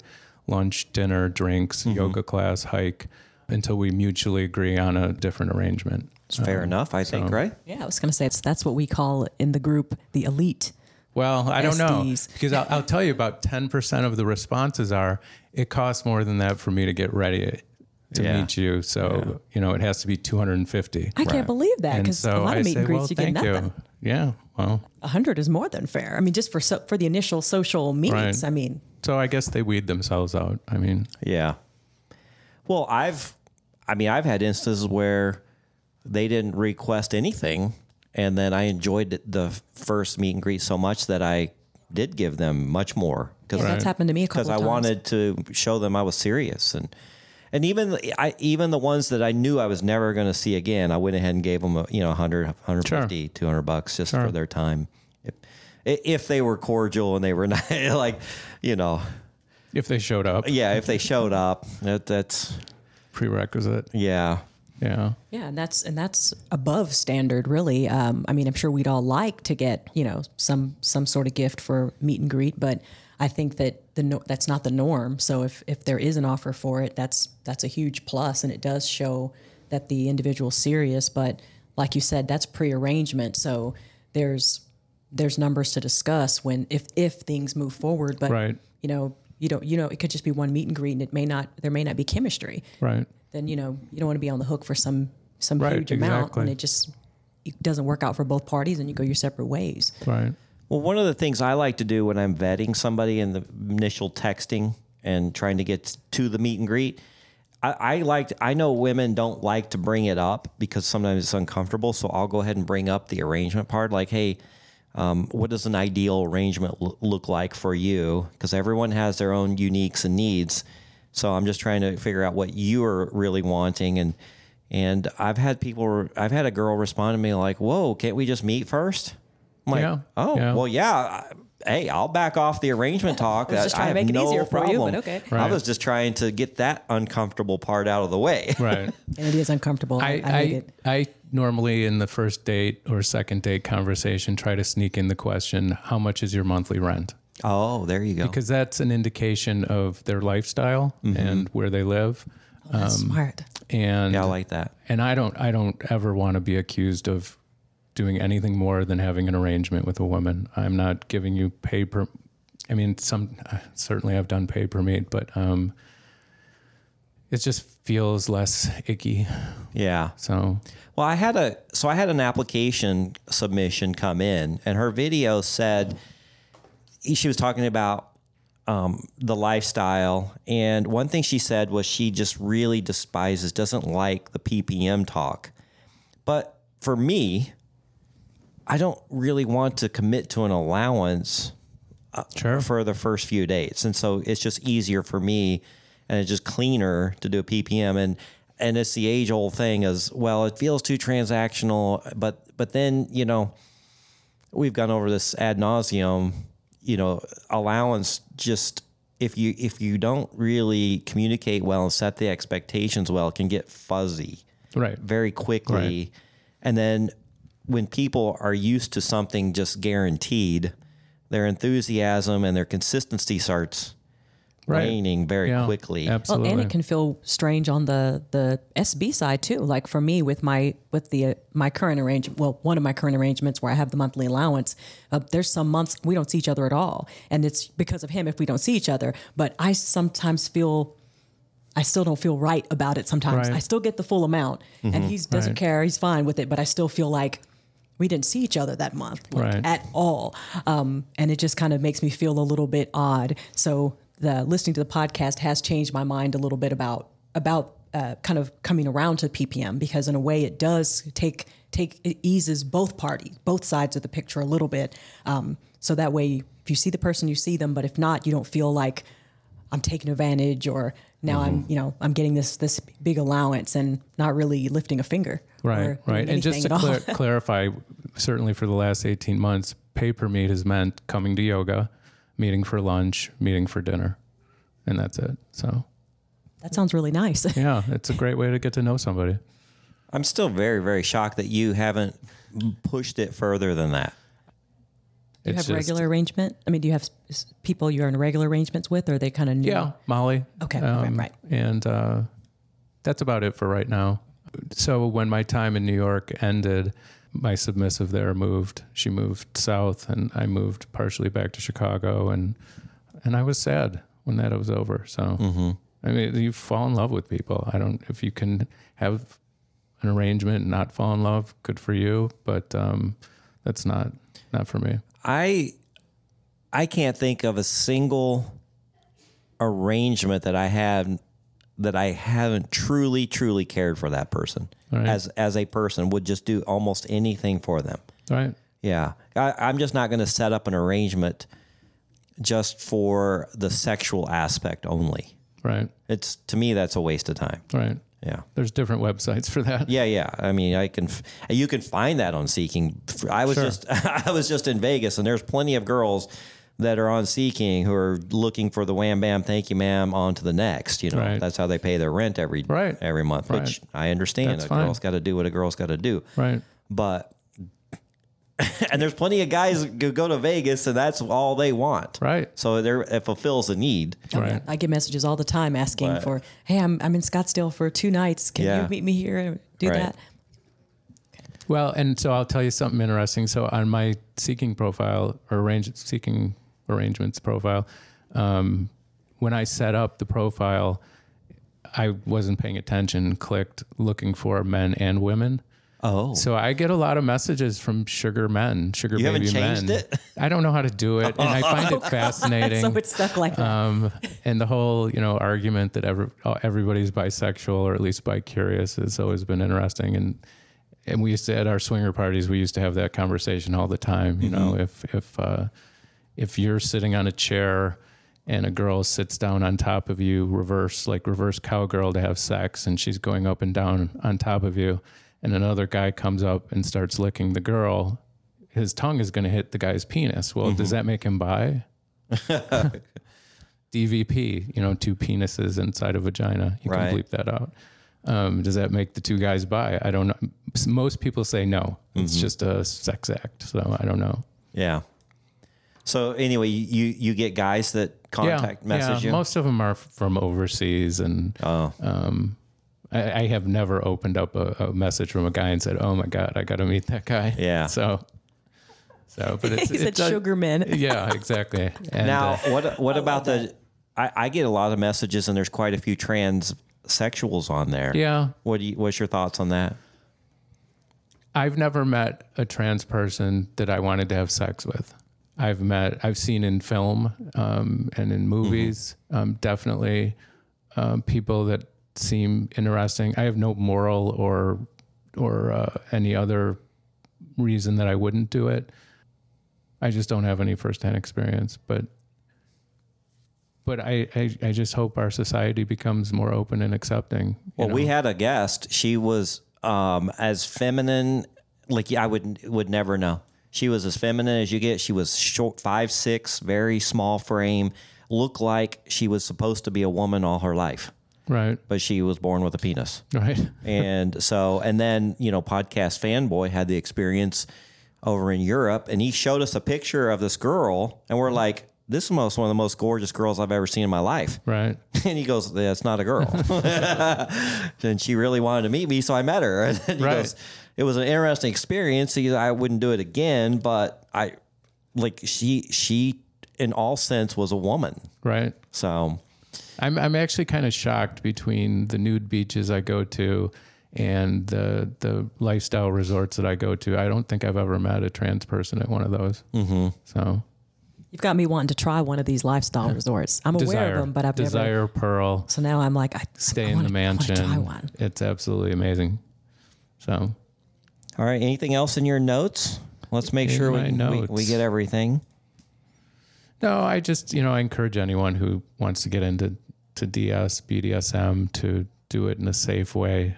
lunch, dinner, drinks, yoga class, hike, until we mutually agree on a different arrangement. it's fair enough, I think, right? Yeah, I was going to say that's what we call in the group the elite. Well, I don't know, SDs. because I'll tell you, about 10% of the responses are, it costs more than that for me to get ready to meet you. So, you know, it has to be 250. I can't believe that, And because so a lot I of meet say, and greets well, you get thank nothing. you. Yeah, well, 100 is more than fair. I mean, just for the initial social meets. Right. I mean, so I guess they weed themselves out. I mean, Yeah. Well, I've had instances where they didn't request anything, and then I enjoyed the first meet and greet so much that I did give them much more, yeah, that's happened to me a couple because of I times. wanted to show them I was serious, and even the ones that I knew I was never going to see again, I went ahead and gave them 100, 150, $200 just for their time, if they were cordial and they were not like, you know, if they showed up, if they showed up, that's prerequisite. yeah. Yeah. Yeah, and that's above standard, really. I mean, I'm sure we'd all like to get, you know, some sort of gift for meet and greet, but I think that that's not the norm. So if there is an offer for it, that's a huge plus, and it does show that the individual's serious. But like you said, that's pre-arrangement, so there's numbers to discuss if things move forward. But you know, it could just be one meet and greet, and there may not be chemistry. Right. Then you don't want to be on the hook for some Right, huge amount exactly. when it doesn't work out for both parties and you go your separate ways. Right. Well, one of the things I like to do when I'm vetting somebody in the initial texting and trying to get to the meet and greet, I know women don't like to bring it up because sometimes it's uncomfortable. So I'll go ahead and bring up the arrangement part. Like, hey, what does an ideal arrangement look like for you? Because everyone has their own uniques and needs. So I'm just trying to figure out what you are really wanting. And I've had a girl respond to me like, whoa, can't we just meet first? I'm like, well, yeah. Hey, I'll back off the arrangement talk. I was just trying to make it easier for you, but okay. I was just trying to get that uncomfortable part out of the way. Right. And it is uncomfortable. I hate it. I normally in the first date or second date conversation try to sneak in the question, how much is your monthly rent? Oh, there you go. Because that's an indication of their lifestyle and where they live. That's smart. And Yeah, I like that. And I don't ever want to be accused of doing anything more than having an arrangement with a woman. I'm not giving you pay per. I mean, certainly I've done pay per meet, but it just feels less icky. Yeah. So Well, I had an application submission come in, and her video said she was talking about the lifestyle. And one thing she said was she just really doesn't like the PPM talk. But for me, I don't really want to commit to an allowance for the first few days. And so it's just easier for me, and it's just cleaner to do a PPM. And it's the age-old thing is, well, it feels too transactional. But then, you know, we've gone over this ad nauseum, you know, allowance just if you don't really communicate well and set the expectations well, it can get fuzzy very quickly. Right. And then when people are used to something just guaranteed, their enthusiasm and their consistency starts waning very quickly. Absolutely. Well, and it can feel strange on the SB side too. Like for me, with my current arrangement, well, one of my current arrangements where I have the monthly allowance, there's some months we don't see each other at all, and it's because of him if we don't see each other. But I sometimes feel I still don't feel right about it. Sometimes I still get the full amount, and he doesn't care. He's fine with it, but I still feel like we didn't see each other that month at all, and it just kind of makes me feel a little bit odd. So listening to the podcast has changed my mind a little bit about kind of coming around to PPM, because in a way it does it eases both sides of the picture a little bit. So that way, if you see the person, you see them, but if not, you don't feel like I'm taking advantage, or now I'm getting this big allowance and not really lifting a finger. Right. And just to clarify, certainly for the last 18 months, pay-per-meet has meant coming to yoga, meeting for lunch, meeting for dinner, and that's it. So that sounds really nice. Yeah, it's a great way to get to know somebody. I'm still very, very shocked that you haven't pushed it further than that. Do you have regular arrangement? I mean, do you have people you're in regular arrangements with, or are they kind of new? Yeah, Molly. Okay, right. And that's about it for right now. So when my time in New York ended, my submissive there moved. She moved south, and I moved partially back to Chicago, and I was sad when that was over. So, I mean, you fall in love with people. If you can have an arrangement and not fall in love, good for you, but that's not for me. I can't think of a single arrangement that I had that I haven't truly cared for that person as a person, would just do almost anything for them. Right. Yeah. I'm just not going to set up an arrangement just for the sexual aspect only. Right. To me, that's a waste of time. Right. Yeah. There's different websites for that. Yeah. I mean, you can find that on Seeking. I was just in Vegas, and there's plenty of girls that are on Seeking who are looking for the wham bam, thank you ma'am, on to the next. You know, that's how they pay their rent every month, which I understand. A girl's got to do what a girl's got to do. Right. But and there's plenty of guys who go to Vegas and that's all they want. Right. So it fulfills a need. Right. I get messages all the time asking for, hey, I'm in Scottsdale for 2 nights. Can you meet me here and do that? Well, and so I'll tell you something interesting. So on my Seeking profile, or Seeking arrangements profile, when I set up the profile, I wasn't paying attention, clicked looking for men and women. Oh. So I get a lot of messages from sugar baby men. You haven't changed it? I don't know how to do it, and I find it fascinating. So it's stuck like that. And the whole, argument that everybody's bisexual, or at least bi-curious, has always been interesting. And we used to, at our swinger parties, we used to have that conversation all the time. You know, if you're sitting on a chair and a girl sits down on top of you, reverse cowgirl to have sex, and she's going up and down on top of you, and another guy comes up and starts licking the girl, his tongue is going to hit the guy's penis. Well, does that make him bi? DVP, 2 penises inside a vagina. You can bleep that out. Does that make the 2 guys bi? I don't know. Most people say no. It's just a sex act. So I don't know. Yeah. So anyway, you get guys that message you? Most of them are from overseas, and I have never opened up a message from a guy and said, "Oh my God, I got to meet that guy." Yeah. So, but he said sugar men. Yeah, exactly. And, now, what about I get a lot of messages, and there's quite a few transsexuals on there. Yeah. What's your thoughts on that? I've never met a trans person that I wanted to have sex with. I've seen in film and in movies, definitely people that seem interesting. I have no moral or any other reason that I wouldn't do it. I just don't have any firsthand experience, but I just hope our society becomes more open and accepting. Well, we had a guest. She was as feminine, like I would never know. She was as feminine as you get. She was short, 5'6", very small frame, looked like she was supposed to be a woman all her life. Right. But she was born with a penis. Right. And then, Podcast Fanboy had the experience over in Europe, and he showed us a picture of this girl, and we're like, this is one of the most gorgeous girls I've ever seen in my life. Right. And he goes, that's not a girl. And she really wanted to meet me, so I met her. And he goes, it was an interesting experience. I wouldn't do it again, but she in all sense was a woman. Right. So I'm actually kind of shocked between the nude beaches I go to and the lifestyle resorts that I go to. I don't think I've ever met a trans person at one of those. Mm-hmm. So you've got me wanting to try one of these lifestyle resorts. I'm aware of them, but I've never. Pearl. So now I'm like, stay in the mansion. I want to try one. It's absolutely amazing. So, all right. Anything else in your notes? Let's make sure we get everything. No, I just, I encourage anyone who wants to get into BDSM to do it in a safe way.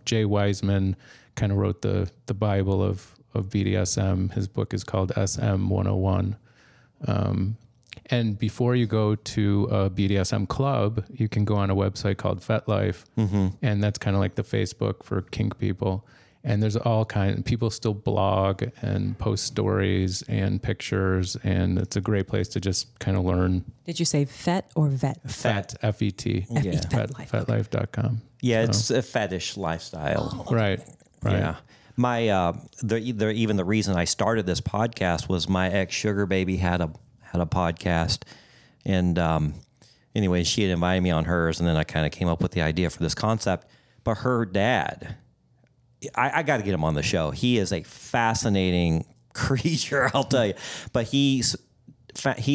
Jay Wiseman kind of wrote the Bible of BDSM. His book is called SM 101. And before you go to a BDSM club, you can go on a website called FetLife. Mm-hmm. And that's kind of like the Facebook for kink people. And there's all kinds, people still blog and post stories and pictures, and it's a great place to just kind of learn. Did you say FET or VET? FET, F-E-T. Yeah. FetLife.com. Yeah, it's a fetish lifestyle. Oh. Right. Yeah. My the reason I started this podcast was my ex sugar baby had a podcast, and anyway, she had invited me on hers, and then I kind of came up with the idea for this concept. But her dad, I got to get him on the show. He is a fascinating creature, I'll tell you. But he's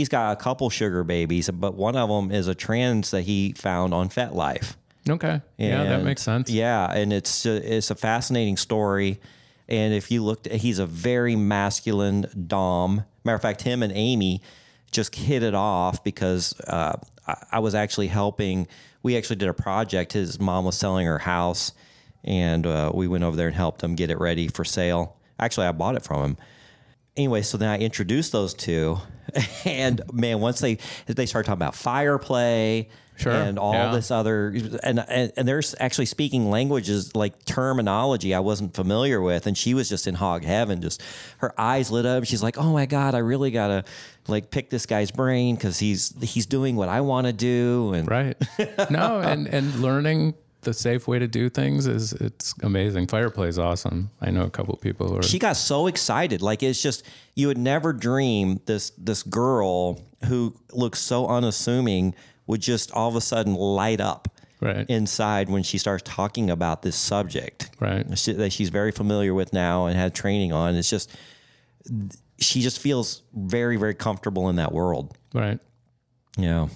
got a couple sugar babies, but one of them is a trans that he found on FetLife. Okay. Yeah, that makes sense. Yeah, and it's a fascinating story. And if you looked, he's a very masculine dom. Matter of fact, him and Amy just hit it off because I was actually helping. We actually did a project. His mom was selling her house, and we went over there and helped him get it ready for sale. Actually, I bought it from him. Anyway, so then I introduced those two, and man, once they start talking about fire play. Sure. And all this other, and they're actually speaking languages like terminology I wasn't familiar with, and she was just in hog heaven. Just her eyes lit up. She's like, "Oh my God, I really gotta pick this guy's brain because he's doing what I want to do." And right, no, and learning the safe way to do things it's amazing. Fire play is awesome. I know a couple of people who are. She got so excited, it's just you would never dream this girl who looks so unassuming would just all of a sudden light up inside when she starts talking about this subject that she's very familiar with now and had training on. It's just, she just feels very, very comfortable in that world. Right. Yeah.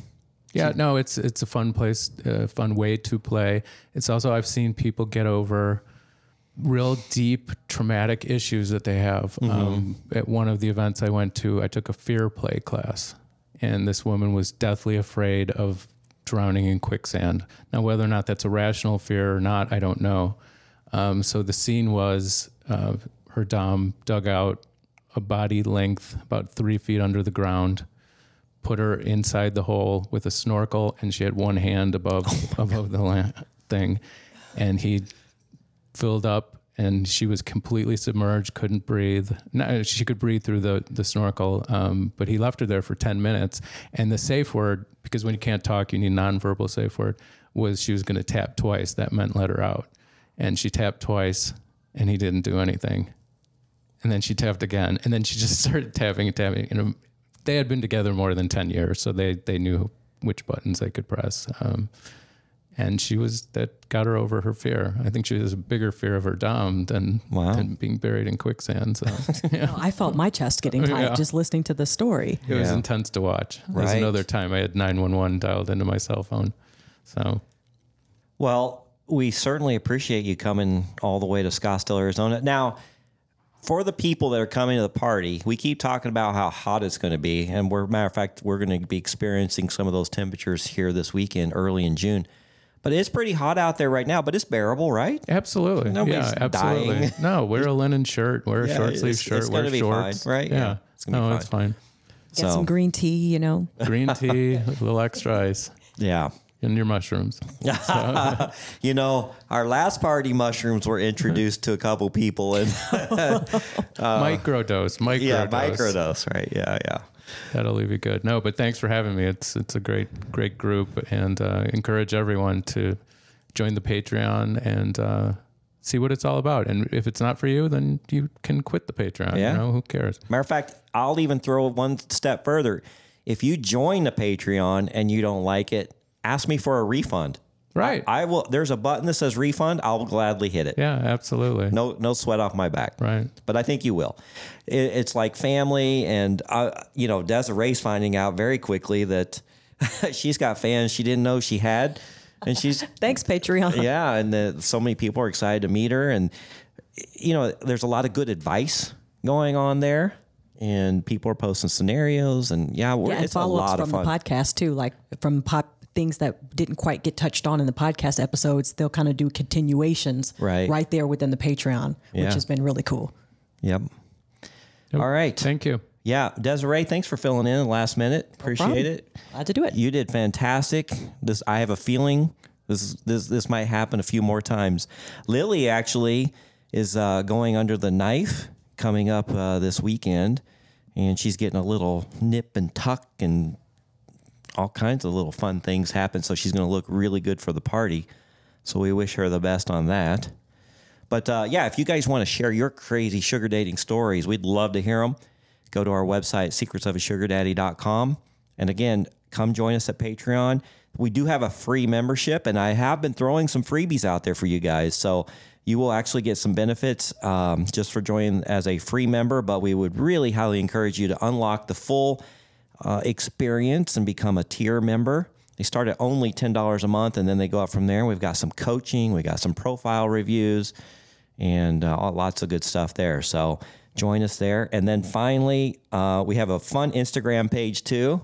Yeah. No, it's a fun place, a fun way to play. It's also, I've seen people get over real deep traumatic issues that they have. Mm-hmm. At one of the events I went to, I took a fear play class. And this woman was deathly afraid of drowning in quicksand. Now, whether or not that's a rational fear or not, I don't know. So the scene was her dom dug out a body length, about 3 feet under the ground, put her inside the hole with a snorkel, and she had one hand above the thing. And he filled up, and she was completely submerged, couldn't breathe. No, she could breathe through the snorkel, but he left her there for 10 minutes. And the safe word, because when you can't talk, you need nonverbal safe word, was she was going to tap twice. That meant let her out. And she tapped twice, and he didn't do anything. And then she tapped again, and then she just started tapping and tapping. And they had been together more than 10 years, so they knew which buttons they could press. And that got her over her fear. I think she has a bigger fear of her dom than being buried in quicksand. So Well, I felt my chest getting tight just listening to the story. it was intense to watch. There's another time I had 911 dialed into my cell phone. So, Well, we certainly appreciate you coming all the way to Scottsdale, Arizona. Now, for the people that are coming to the party, we keep talking about how hot it's going to be. And matter of fact, we're going to be experiencing some of those temperatures here this weekend, early in June. But it's pretty hot out there right now, but it's bearable, right? absolutely. Nobody's absolutely. dying. No, wear a linen shirt, wear a short sleeve shirt, wear be shorts. fine, right? Yeah. It's going to be fine. It's fine. Get some green tea, Green tea, a little extra ice, Yeah. and your mushrooms. Our last party mushrooms were introduced to a couple people, and Microdose. yeah, microdose, right? Yeah. That'll leave you good. No, but thanks for having me. It's a great group, and encourage everyone to join the Patreon and see what it's all about. And if it's not for you, then you can quit the Patreon. Yeah. Who cares? Matter of fact, I'll even throw it one step further. If you join the Patreon and you don't like it, ask me for a refund. Right. I will. There's a button that says refund. I'll gladly hit it. Yeah, absolutely. No sweat off my back. Right. But I think you will. It's like family, and Desiree's finding out very quickly that she's got fans she didn't know she had, and she's Thanks, Patreon. yeah, and so many people are excited to meet her, and there's a lot of good advice going on there, and people are posting scenarios, and and it's a follow-ups lot of from fun. the podcast too, like from things that didn't quite get touched on in the podcast episodes. They'll kind of do continuations right there within the Patreon, Yeah. which has been really cool. Yep. All right. Thank you. Yeah, Desiree, thanks for filling in the last minute. Appreciate it. Glad to do it. You did fantastic. I have a feeling this might happen a few more times. Lily actually is going under the knife coming up this weekend, and she's getting a little nip and tuck and all kinds of little fun things happen. So she's going to look really good for the party. So we wish her the best on that. But if you guys want to share your crazy sugar dating stories, we'd love to hear them. Go to our website, secretsofasugardaddy.com. And again, come join us at Patreon. We do have a free membership, and I have been throwing some freebies out there for you guys. So you will actually get some benefits just for joining as a free member. But we would really highly encourage you to unlock the full experience and become a tier member. They start at only $10 a month, and then they go up from there. We've got some coaching, we got some profile reviews, and lots of good stuff there. So join us there. And then finally, we have a fun Instagram page too.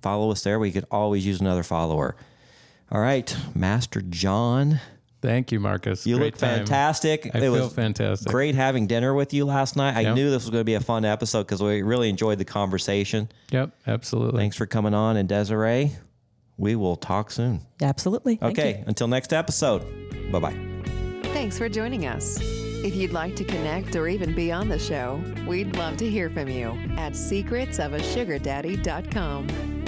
Follow us there. We could always use another follower. All right, Master John. Thank you, Marcus. You Great look time. fantastic. I feel fantastic. Great having dinner with you last night. I Yep. knew this was going to be a fun episode because we really enjoyed the conversation. Yep, absolutely. Thanks for coming on. And Desiree, we will talk soon. Absolutely. Thank you. Okay, until next episode. Bye-bye. Thanks for joining us. If you'd like to connect or even be on the show, we'd love to hear from you at secretsofasugardaddy.com.